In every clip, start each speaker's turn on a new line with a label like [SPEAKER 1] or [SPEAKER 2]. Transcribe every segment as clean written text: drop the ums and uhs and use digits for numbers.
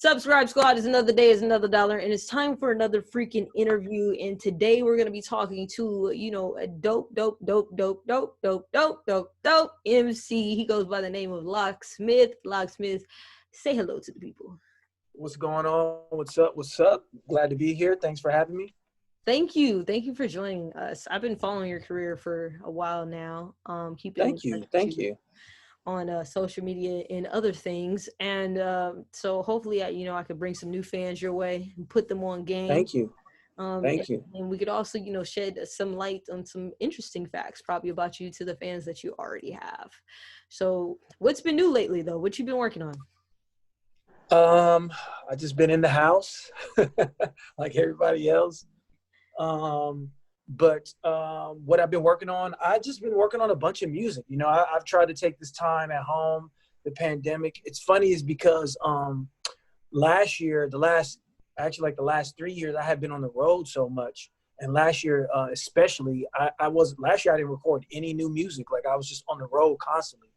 [SPEAKER 1] Subscribe Squad is another day is another dollar, and it's time for another freaking interview. And today we're gonna be talking to a dope MC. He goes by the name of LockSmith. LockSmith, say hello to the people.
[SPEAKER 2] What's going on? What's up? What's up? Glad to be here. Thanks for having me.
[SPEAKER 1] Thank you for joining us. I've been following your career for a while now.
[SPEAKER 2] Thank you.
[SPEAKER 1] On social media and other things, and so hopefully I could bring some new fans your way and put them on game.
[SPEAKER 2] Thank you.
[SPEAKER 1] And we could also shed some light on some interesting facts probably about you to the fans that you already have. So what's been new lately though? What you been working on?
[SPEAKER 2] I just been in the house like everybody else. But what I've been working on, I've just been working on a bunch of music. I've tried to take this time at home, the pandemic. It's funny is because last year, the last 3 years, I have been on the road so much. And last year, especially, last year I didn't record any new music. Like I was just on the road constantly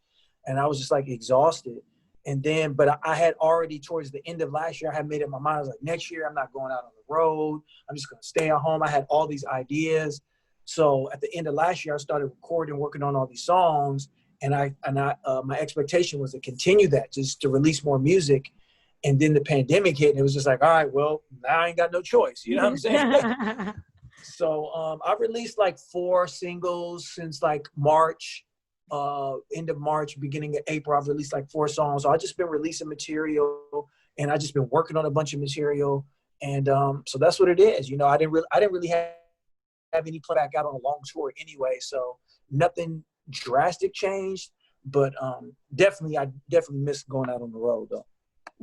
[SPEAKER 2] and I was just like exhausted. And then, but I had already towards the end of last year, I had made up my mind. I was like, next year, I'm not going out on the road. I'm just going to stay at home. I had all these ideas. So at the end of last year, I started recording, working on all these songs. And my expectation was to continue that, just to release more music. And then the pandemic hit and it was just like, all right, well, now I ain't got no choice. You know what I'm saying? So I've released like 4 singles since like March. End of March, beginning of April, I've released like 4 songs. So I've just been releasing material and I just been working on a bunch of material. And so that's what it is. I didn't really have any playback out on a long tour anyway. So nothing drastic changed, but I definitely miss going out on the road though.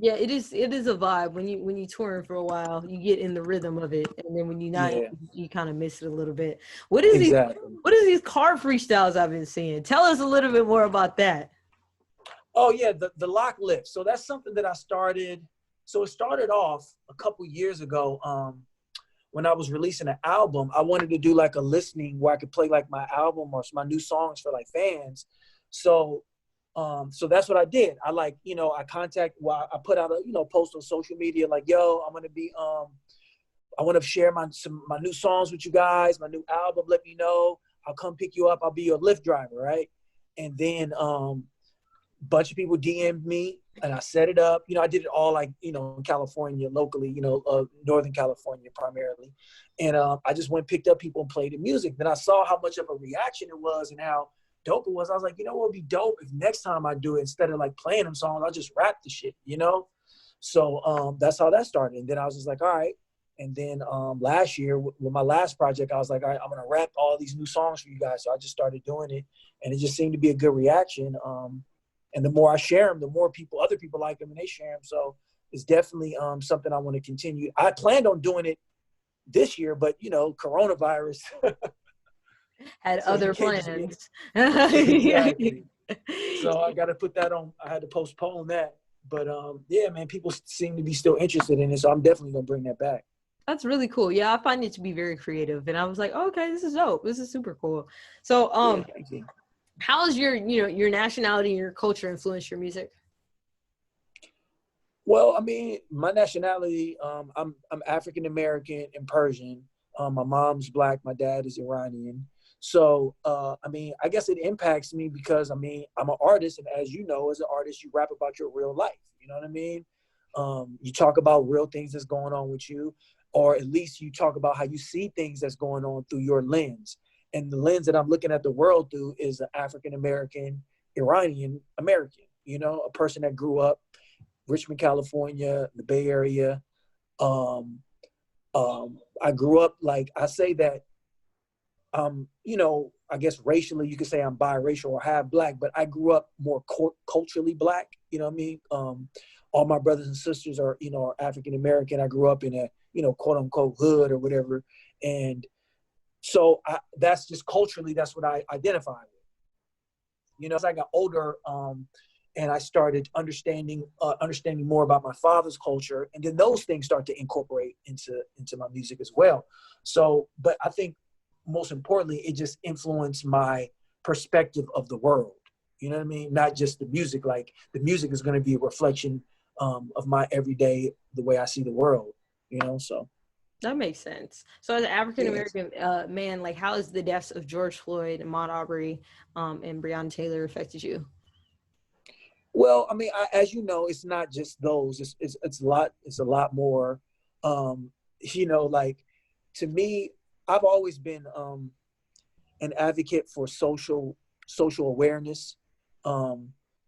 [SPEAKER 1] Yeah, it is a vibe when you touring for a while. You get in the rhythm of it, and then when you're not, you kind of miss it a little bit. What is these car freestyles I've been seeing? Tell us a little bit more about that.
[SPEAKER 2] Oh yeah, the lock lift. So that's something that I started. So it started off a couple years ago. When I was releasing an album, I wanted to do like a listening where I could play like my album or my new songs for like fans. So that's what I did. I I put out a, post on social media, like, yo, I'm going to be, I want to share my new songs with you guys, my new album. Let me know. I'll come pick you up. I'll be your Lyft driver. Right. And then, bunch of people DM'd me and I set it up. I did it all like, in California, locally, Northern California primarily. And, I just went and picked up people and played the music. Then I saw how much of a reaction it was and how dope it was. I was like, what would be dope if next time I do it, instead of like playing them songs, I'll just rap the shit, So that's how that started. And then I was just like, all right. And then last year with my last project, I was like, all right, I'm going to rap all these new songs for you guys. So I just started doing it and it just seemed to be a good reaction. And the more I share them, the more other people like them and they share them. So it's definitely something I want to continue. I planned on doing it this year, but coronavirus
[SPEAKER 1] had so other plans.
[SPEAKER 2] Exactly. So I got to put that on. I had to postpone that. But yeah, man, people seem to be still interested in it. So I'm definitely going to bring that back.
[SPEAKER 1] That's really cool. Yeah, I find it to be very creative. And I was like, okay, this is dope. This is super cool. So how has your nationality and your culture influenced your music?
[SPEAKER 2] Well, I mean, my nationality, I'm African American and Persian. My mom's Black. My dad is Iranian. So, I mean, I guess it impacts me because, I mean, I'm an artist. And as you know, as an artist, you rap about your real life. You know what I mean? You talk about real things that's going on with you, or at least you talk about how you see things that's going on through your lens. And the lens that I'm looking at the world through is an African American, Iranian American, a person that grew up Richmond, California, the Bay Area. I grew up, like, I say that, I guess racially you could say I'm biracial or half Black, but I grew up more culturally Black, you know what I mean? All my brothers and sisters are African American. I grew up in a, quote unquote hood or whatever. And so that's just culturally, that's what I identify with. As I got older, and I started understanding more about my father's culture, and then those things start to incorporate into my music as well. So, but I think most importantly, it just influenced my perspective of the world. You know what I mean? Not just the music. Like the music is going to be a reflection of my everyday, the way I see the world, you know, so.
[SPEAKER 1] That makes sense. So as an African-American man, like how has the deaths of George Floyd and Ahmaud Arbery and Breonna Taylor affected you?
[SPEAKER 2] Well, I mean, as you know, it's not just those. It's a lot more. You know, like to me, I've always been an advocate for social awareness,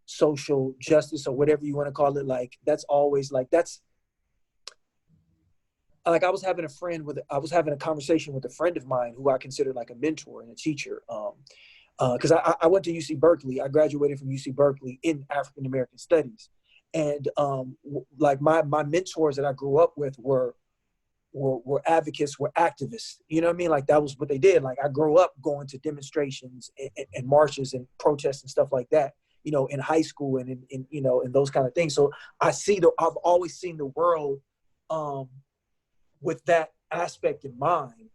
[SPEAKER 2] social justice, or whatever you want to call it. Like that's always like that's like I was having a conversation with a friend of mine who I consider like a mentor and a teacher. Because I went to UC Berkeley. I graduated from UC Berkeley in African American Studies, and like my mentors that I grew up with were advocates, were activists. You know what I mean? Like that was what they did. Like I grew up going to demonstrations and marches and protests and stuff like that. You know, in high school and in you know, and those kind of things. So I've always seen the world with that aspect in mind.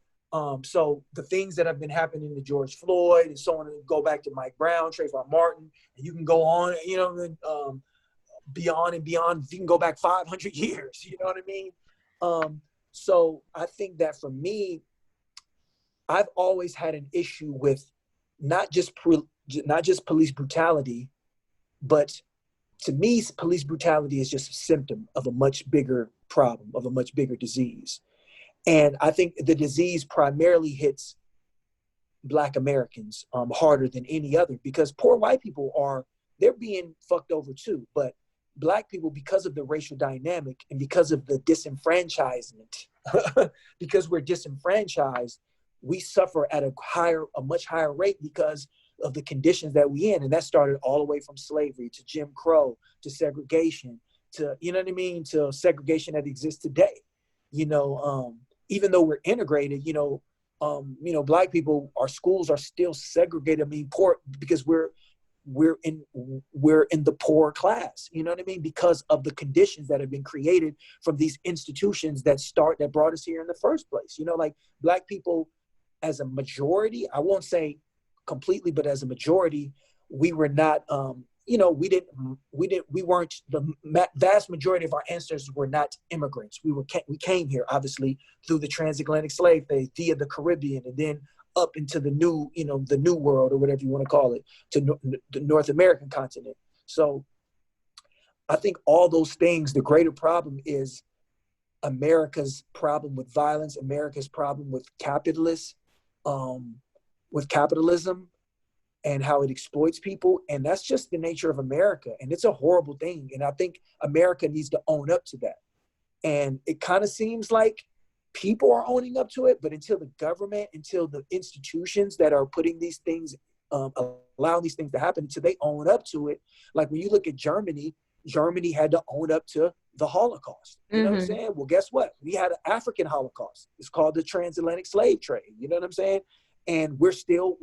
[SPEAKER 2] So the things that have been happening to George Floyd and so on, and go back to Mike Brown, Trayvon Martin, and you can go on, you know, beyond and beyond. You can go back 500 years, you know what I mean? So I think that for me, I've always had an issue with not just police brutality, but to me, police brutality is just a symptom of a much bigger problem, of a much bigger disease. And I think the disease primarily hits Black Americans harder than any other, because poor white people they're being fucked over too. But Black people, because of the racial dynamic and because of the disenfranchisement, because we're disenfranchised, we suffer at a much higher rate because of the conditions that we in. And that started all the way from slavery to Jim Crow to segregation to, you know what I mean, to segregation that exists today. You know, even though we're integrated, you know, Black people, our schools are still segregated. I mean, poor, because we're in the poor class, you know what I mean? Because of the conditions that have been created from these institutions that brought us here in the first place. You know, like Black people as a majority, I won't say completely, but as a majority, we were not, you know, we weren't, the vast majority of our ancestors were not immigrants. We came here, obviously, through the transatlantic slave phase, via the Caribbean, and then up into the new, you know, the new world, or whatever you want to call it, to the North American continent. So I think all those things, the greater problem is America's problem with violence, America's problem with capitalism, and how it exploits people. And that's just the nature of America. And it's a horrible thing. And I think America needs to own up to that. And it kind of seems like people are owning up to it, but until the government, until the institutions that are putting these things, allowing these things to happen, until they own up to it. Like when you look at Germany had to own up to the Holocaust. You know what I'm saying? Well, guess what? We had an African Holocaust. It's called the transatlantic slave trade. You know what I'm saying? And we're still,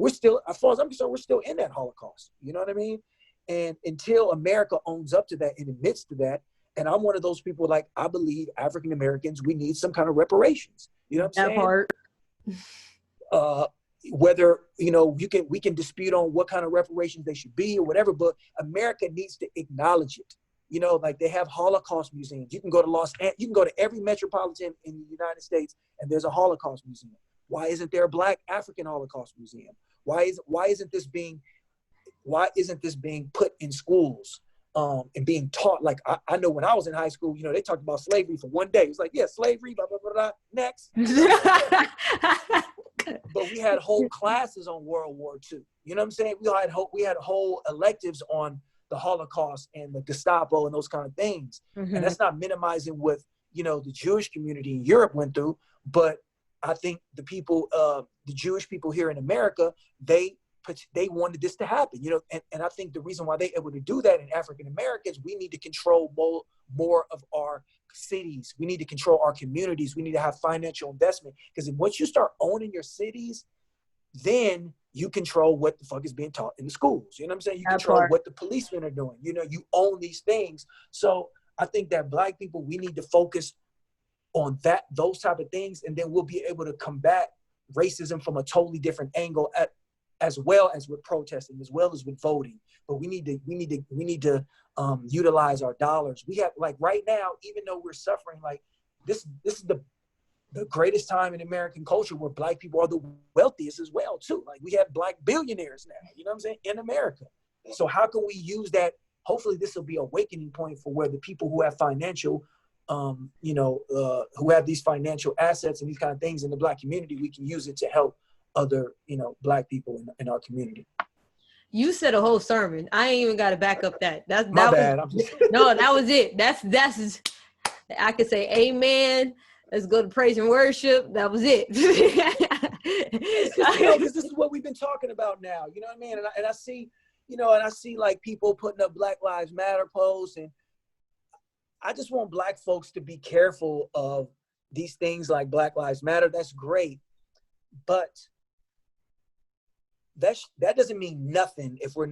[SPEAKER 2] as far as I'm concerned, we're still in that Holocaust. You know what I mean? And until America owns up to that and admits to that, and I'm one of those people, like, I believe African Americans, we need some kind of reparations. You know what I'm saying? That part. Whether, you know, we can dispute on what kind of reparations they should be or whatever, but America needs to acknowledge it. You know, like they have Holocaust museums. You can go to every metropolitan in the United States, and there's a Holocaust museum. Why isn't there a Black African Holocaust museum? Why isn't this being put in schools and being taught? Like I know when I was in high school, you know, they talked about slavery for one day. It was like, yeah, slavery, blah blah blah, blah next. But we had whole classes on World War II. You know what I'm saying? We had whole electives on the Holocaust and the Gestapo and those kind of things. And that's not minimizing what, you know, the Jewish community in Europe went through, but I think the people, the Jewish people here in America, they wanted this to happen, you know, and I think the reason why they're able to do that in African Americans, we need to control more of our cities. We need to control our communities. We need to have financial investment, because once you start owning your cities, then you control what the fuck is being taught in the schools. You know what I'm saying? You control what the policemen are doing. You know, you own these things. So I think that Black people, we need to focus on those type of things, and then we'll be able to combat racism from a totally different angle as well as with protesting, as well as with voting. But we need to utilize our dollars. We have, like, right now, even though we're suffering, like this is the greatest time in American culture where Black people are the wealthiest as well too. Like, we have Black billionaires now, you know what I'm saying, in America. So how can we use that? Hopefully this will be an awakening point for where the people who have financial, who have these financial assets and these kind of things in the Black community, we can use it to help other, Black people in our community.
[SPEAKER 1] You said a whole sermon. I ain't even got to back up that.
[SPEAKER 2] My bad.
[SPEAKER 1] No, that was it. That's I could say amen. Let's go to praise and worship. That was it.
[SPEAKER 2] Because this is what we've been talking about now. You know what I mean? And I see, and I see like people putting up Black Lives Matter posts, and I just want Black folks to be careful of these things like Black Lives Matter. That's great, but that doesn't mean nothing if we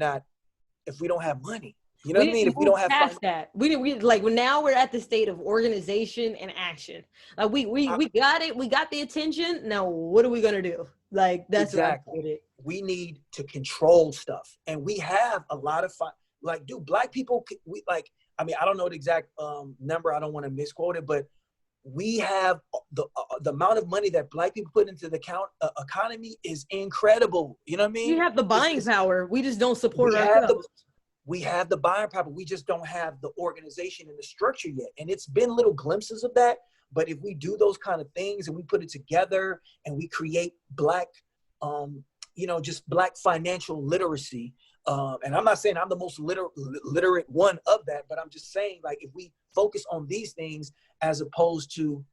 [SPEAKER 2] don't have money. You know what I mean? If we don't have
[SPEAKER 1] past that, we like now we're at the state of organization and action. Like we got it. We got the attention. Now what are we gonna do? Like that's
[SPEAKER 2] exactly. We need to control stuff, and we have a lot of Black people. I don't know the exact number. I don't want to misquote it, but we have the amount of money that Black people put into the economy is incredible. You know what I mean?
[SPEAKER 1] We have the buying power. We just don't support ourselves.
[SPEAKER 2] We have the buying power. We just don't have the organization and the structure yet. And it's been little glimpses of that. But if we do those kind of things and we put it together and we create Black, just Black financial literacy. And I'm not saying I'm the most literate one of that, but I'm just saying, like, if we focus on these things as opposed to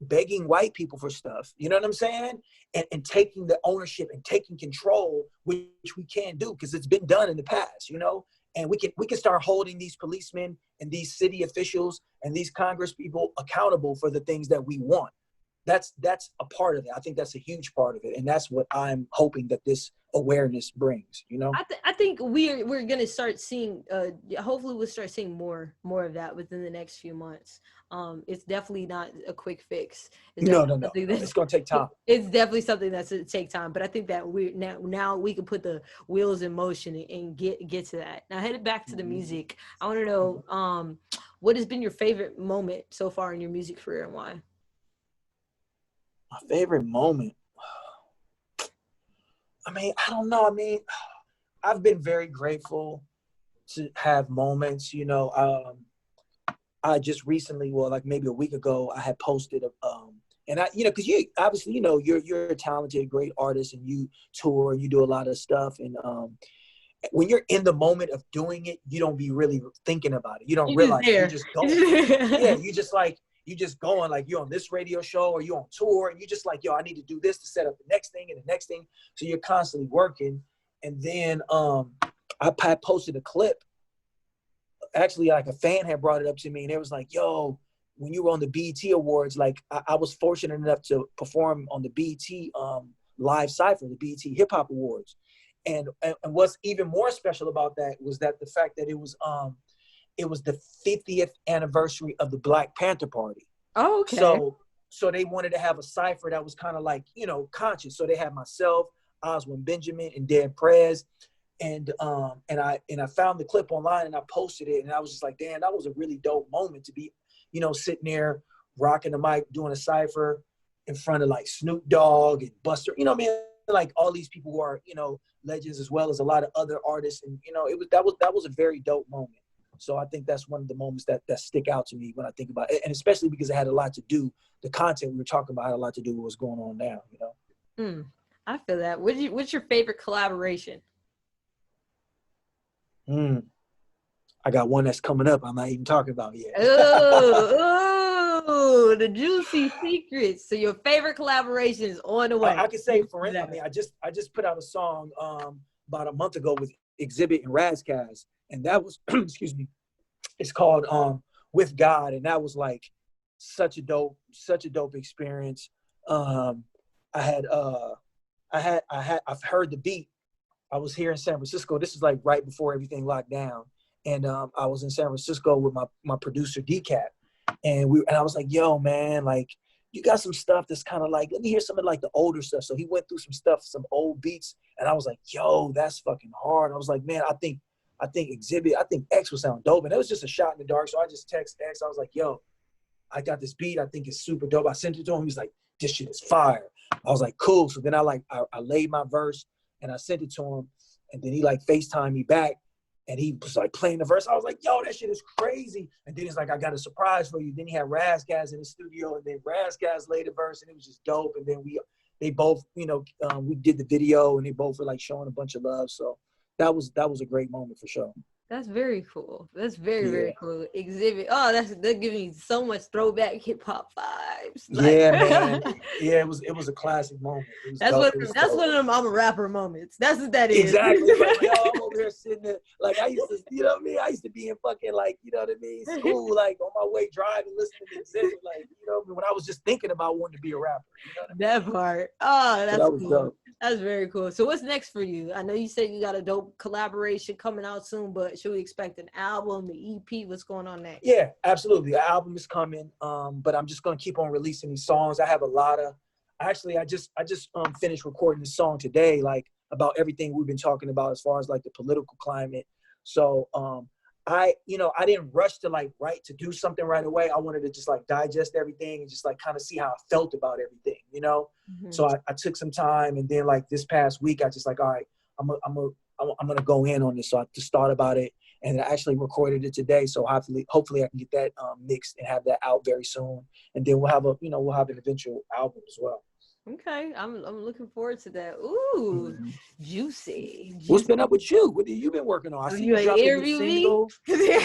[SPEAKER 2] begging white people for stuff, you know what I'm saying? And taking the ownership and taking control, which we can do because it's been done in the past, and we can start holding these policemen and these city officials and these Congress people accountable for the things that we want. That's a part of it. I think that's a huge part of it. And that's what I'm hoping that this awareness brings,
[SPEAKER 1] I think we're going to start seeing, hopefully we'll start seeing more of that within the next few months. It's definitely not a quick fix.
[SPEAKER 2] No. It's going to take time.
[SPEAKER 1] It's definitely something that's going to take time. But I think that now we can put the wheels in motion and get to that. Now, headed back to the music, I want to know what has been your favorite moment so far in your music career and why?
[SPEAKER 2] My favorite moment. I don't know. I've been very grateful to have moments, I just recently, like maybe a week ago, I had posted, and because you obviously, you're a talented, great artist, and you tour and you do a lot of stuff. And when you're in the moment of doing it, you don't be really thinking about it. You don't realize you're just going. Yeah, you just going, like, you're on this radio show or you're on tour, and you're just like, yo, I need to do this to set up the next thing and the next thing. So you're constantly working. And then I posted a clip. Actually, like, a fan had brought it up to me, and it was like, yo, when you were on the BET Awards, like, I was fortunate enough to perform on the BET Live Cypher, the BET Hip Hop Awards. And what's even more special about that was that the fact that it was the 50th anniversary of the Black Panther Party.
[SPEAKER 1] Oh, okay.
[SPEAKER 2] So they wanted to have a cipher that was kind of like, conscious. So they had myself, Oswin Benjamin, and Dead Prez. And I found the clip online and I posted it, and I was just like, damn, that was a really dope moment to be, sitting there rocking the mic, doing a cipher in front of like Snoop Dogg and Buster, like all these people who are, legends, as well as a lot of other artists. And, that was a very dope moment. So I think that's one of the moments that stick out to me when I think about it. And especially because it had a lot to do, the content we were talking about had a lot to do with what's going on now,
[SPEAKER 1] I feel that. What's your favorite collaboration?
[SPEAKER 2] I got one that's coming up I'm not even talking about yet.
[SPEAKER 1] Oh, the juicy secrets. So your favorite collaboration is on the way.
[SPEAKER 2] I could say, for instance, I just put out a song about a month ago with Xzibit and Razkaz, and that was excuse me, it's called With God, and that was like such a dope experience. I've heard the beat. I was here in San Francisco. This is like right before everything locked down. And I was in San Francisco with my producer, Decap. And I was like, yo, man, like, you got some stuff that's kind of like, let me hear some of like the older stuff. So he went through some stuff, some old beats, and I was like, yo, that's fucking hard. I was like, man, I think Xzibit, I think X would sound dope. And it was just a shot in the dark. So I just text X. I was like, yo, I got this beat. I think it's super dope. I sent it to him. He was like, this shit is fire. I was like, cool. So then I laid my verse and I sent it to him. And then he like FaceTimed me back and he was like playing the verse. I was like, yo, that shit is crazy. And then he's like, I got a surprise for you. Then he had Razgaz in the studio and then Razgaz laid the verse and it was just dope. And then they both, you know, we did the video and they both were like showing a bunch of love. So that was a great moment for sure.
[SPEAKER 1] That's very cool. That's very cool. Xzibit. Oh, that gives me so much throwback hip hop vibes.
[SPEAKER 2] Like, yeah, man. Yeah, it was a classic moment.
[SPEAKER 1] That's one of them I'm a rapper moments. That's what that is.
[SPEAKER 2] Exactly. Like, yo, I'm over here sitting there. Like I used to, you know what I mean? I used to be in fucking like, you know what I mean, school, like on my way driving, listening to Xzibit, like, you know, when I was just thinking about wanting to be a rapper. You know what I mean?
[SPEAKER 1] That part. Oh, that's
[SPEAKER 2] so that
[SPEAKER 1] cool.
[SPEAKER 2] Dope.
[SPEAKER 1] That's very cool. So what's next for you? I know you said you got a dope collaboration coming out soon, but should we expect an album, the EP? What's going on next?
[SPEAKER 2] Yeah, absolutely. The album is coming, but I'm just gonna keep on releasing these songs. I have a lot of. Actually, I just finished recording this song today, like about everything we've been talking about as far as like the political climate. So I didn't rush to like to do something right away. I wanted to just like digest everything and just like kind of see how I felt about everything, you know. Mm-hmm. So I took some time, and then like this past week, I just like, all right, I'm gonna go in on this. So I just thought about it, and I actually recorded it today. So hopefully I can get that mixed and have that out very soon, and then we'll have an eventual album as well.
[SPEAKER 1] Okay, I'm looking forward to that. Ooh, juicy.
[SPEAKER 2] What's been up with you? What have you been working on? I see
[SPEAKER 1] you
[SPEAKER 2] dropped a new single. What'd you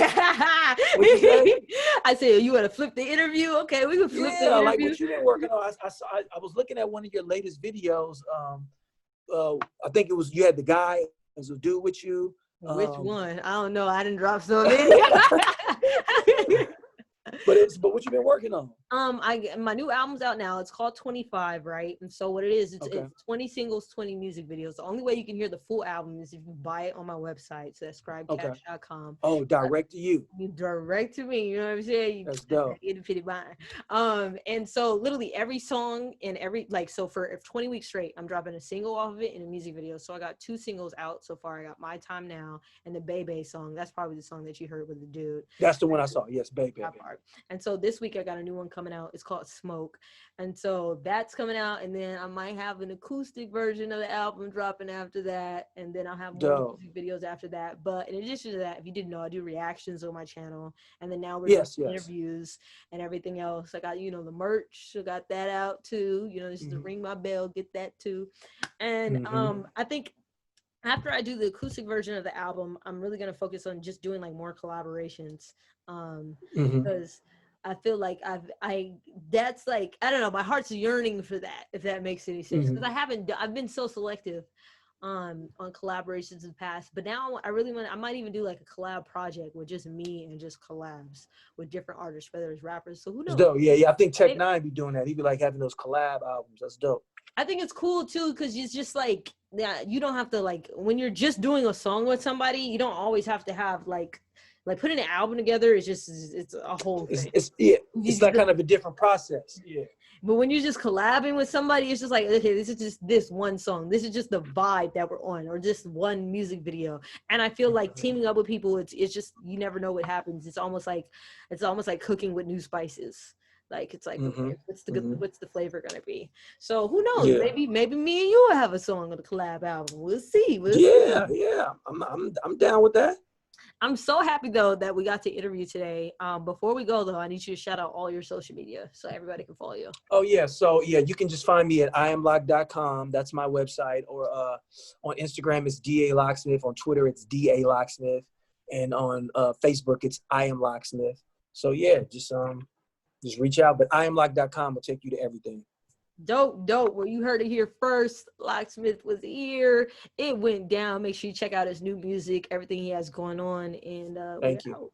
[SPEAKER 2] say?
[SPEAKER 1] I said, you want to flip the interview? Okay, we can flip the interview.
[SPEAKER 2] Yeah, like what you been working on. I was looking at one of your latest videos. I think it was you had the guy as a dude with you.
[SPEAKER 1] Which one? I don't know. I didn't drop so many.
[SPEAKER 2] But what you been working on?
[SPEAKER 1] My new album's out now. It's called 25, right? And so what it is, it's 20 singles, 20 music videos. The only way you can hear the full album is if you buy it on my website. So that's ScribeCash.com.
[SPEAKER 2] Oh, direct to you.
[SPEAKER 1] Direct to me. You know what I'm saying?
[SPEAKER 2] That's dope.
[SPEAKER 1] And so literally every song and so for 20 weeks straight, I'm dropping a single off of it and a music video. So I got 2 singles out so far. I got My Time Now and the Bebe song. That's probably the song that you heard with the dude.
[SPEAKER 2] That's the one I saw. Yes, Bebe.
[SPEAKER 1] And so this week I got a new one coming out. It's called Smoke. And so that's coming out. And then I might have an acoustic version of the album dropping after that. And then I'll have more music videos after that. But in addition to that, if you didn't know, I do reactions on my channel. And then now we're doing interviews and everything else. I got, the merch. I got that out too. This is the Ring My Bell. Get that too. And I think after I do the acoustic version of the album, I'm really going to focus on just doing like more collaborations. Because I feel like that's like, I don't know, my heart's yearning for that, if that makes any sense. Because I've been so selective on collaborations in the past, but now I might even do like a collab project with just me and just collabs with different artists, whether it's rappers. So who knows?
[SPEAKER 2] Dope. Yeah. I think Tech Nine be doing that. He'd be like having those collab albums. That's dope.
[SPEAKER 1] I think it's cool too, because it's just like, you don't have to like, when you're just doing a song with somebody, you don't always have to have like putting an album together is it's a whole thing.
[SPEAKER 2] It's like kind of a different process. Yeah.
[SPEAKER 1] But when you're just collabing with somebody, it's just like, okay, this is just this one song. This is just the vibe that we're on, or just one music video. And I feel like teaming up with people, it's just, you never know what happens. It's almost like cooking with new spices. Like, it's like, okay, what's the flavor gonna be? So who knows? Yeah. Maybe me and you will have a song on the collab album. We'll see.
[SPEAKER 2] Yeah. I'm down with that.
[SPEAKER 1] I'm so happy though that we got to interview today. Before we go though, I need you to shout out all your social media so everybody can follow you.
[SPEAKER 2] Oh yeah, so yeah, you can just find me at iamlock.com. That's my website. Or on Instagram it's DA_Locksmith. On Twitter it's DA_Locksmith, and on Facebook it's IamLocksmith. So yeah, just reach out. But iamlock.com will take you to everything.
[SPEAKER 1] Dope. Well, you heard it here first. Locksmith was here. It went down. Make sure you check out his new music, everything he has going on. And
[SPEAKER 2] thank you.
[SPEAKER 1] Out.